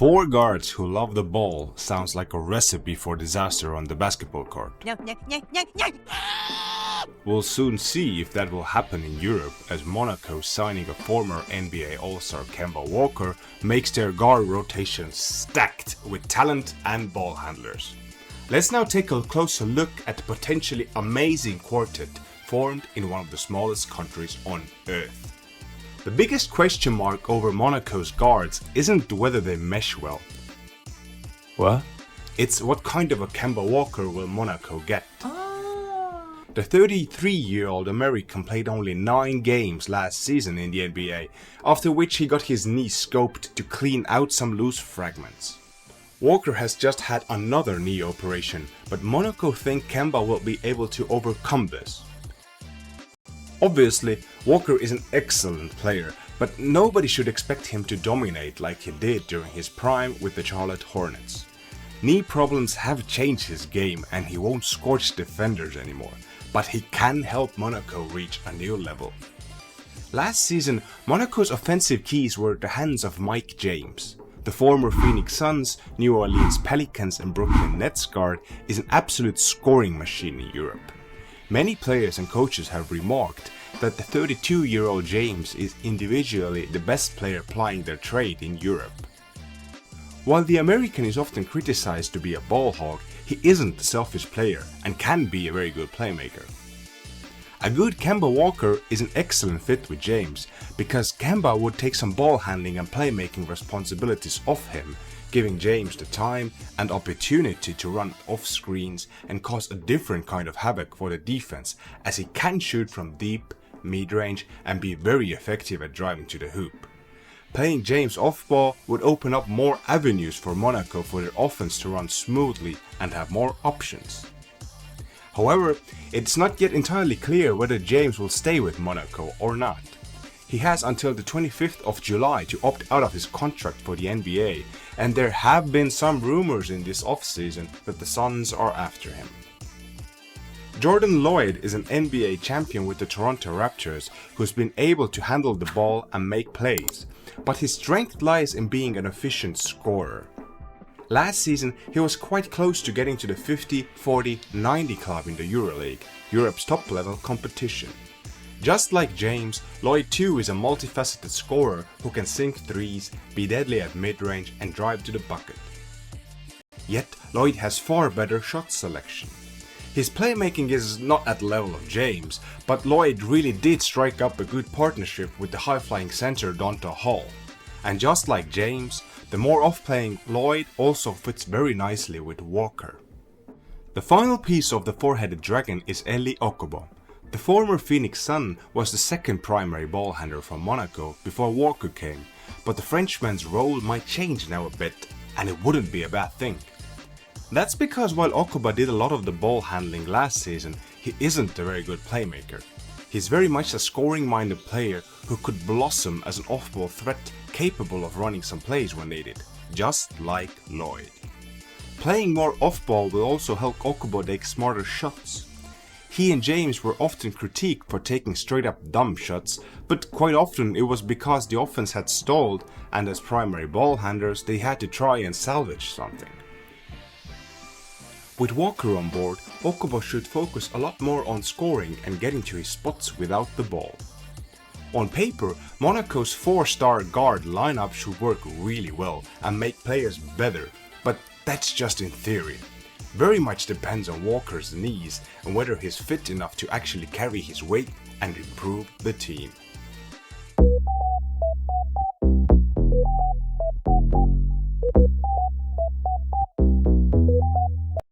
Four guards who love the ball sounds like a recipe for disaster on the basketball court. We'll soon see if that will happen in Europe, as Monaco signing a former NBA All-Star Kemba Walker makes their guard rotation stacked with talent and ball handlers. Let's now take a closer look at the potentially amazing quartet formed in one of the smallest countries on earth. The biggest question mark over Monaco's guards isn't whether they mesh well. What? It's what kind of a Kemba Walker will Monaco get? The 33-year-old American played only 9 games last season in the NBA, after which he got his knee scoped to clean out some loose fragments. Walker has just had another knee operation, but Monaco think Kemba will be able to overcome this. Obviously, Walker is an excellent player, but nobody should expect him to dominate like he did during his prime with the Charlotte Hornets. Knee problems have changed his game and he won't scorch defenders anymore, but he can help Monaco reach a new level. Last season, Monaco's offensive keys were the hands of Mike James. The former Phoenix Suns, New Orleans Pelicans and Brooklyn Nets guard is an absolute scoring machine in Europe. Many players and coaches have remarked that the 32-year-old James is individually the best player plying their trade in Europe. While the American is often criticized to be a ball hog, he isn't a selfish player and can be a very good playmaker. A good Kemba Walker is an excellent fit with James, because Kemba would take some ball handling and playmaking responsibilities off him, giving James the time and opportunity to run off screens and cause a different kind of havoc for the defense, as he can shoot from deep, mid-range and be very effective at driving to the hoop. Playing James off-ball would open up more avenues for Monaco for their offense to run smoothly and have more options. However, it's not yet entirely clear whether James will stay with Monaco or not. He has until the 25th of July to opt out of his contract for the NBA, and there have been some rumors in this offseason that the Suns are after him. Jordan Lloyd is an NBA champion with the Toronto Raptors who's been able to handle the ball and make plays, but his strength lies in being an efficient scorer. Last season, he was quite close to getting to the 50, 40, 90 club in the EuroLeague, Europe's top-level competition. Just like James, Lloyd too is a multifaceted scorer who can sink threes, be deadly at mid-range and drive to the bucket. Yet, Lloyd has far better shot selection. His playmaking is not at the level of James, but Lloyd really did strike up a good partnership with the high-flying center Donta Hall. And just like James, the more off-playing Lloyd also fits very nicely with Walker. The final piece of the four-headed dragon is Eli Okobo. The former Phoenix Sun was the second primary ball handler from Monaco before Walker came, but the Frenchman's role might change now a bit, and it wouldn't be a bad thing. That's because while Okobo did a lot of the ball handling last season, he isn't a very good playmaker. He's very much a scoring-minded player who could blossom as an off-ball threat capable of running some plays when needed, just like Lloyd. Playing more off-ball will also help Okobo take smarter shots. He and James were often critiqued for taking straight-up dumb shots, but quite often it was because the offense had stalled and as primary ball handlers they had to try and salvage something. With Walker on board, Okobo should focus a lot more on scoring and getting to his spots without the ball. On paper, Monaco's 4-star guard lineup should work really well and make players better, but that's just in theory. Very much depends on Walker's knees and whether he's fit enough to actually carry his weight and improve the team.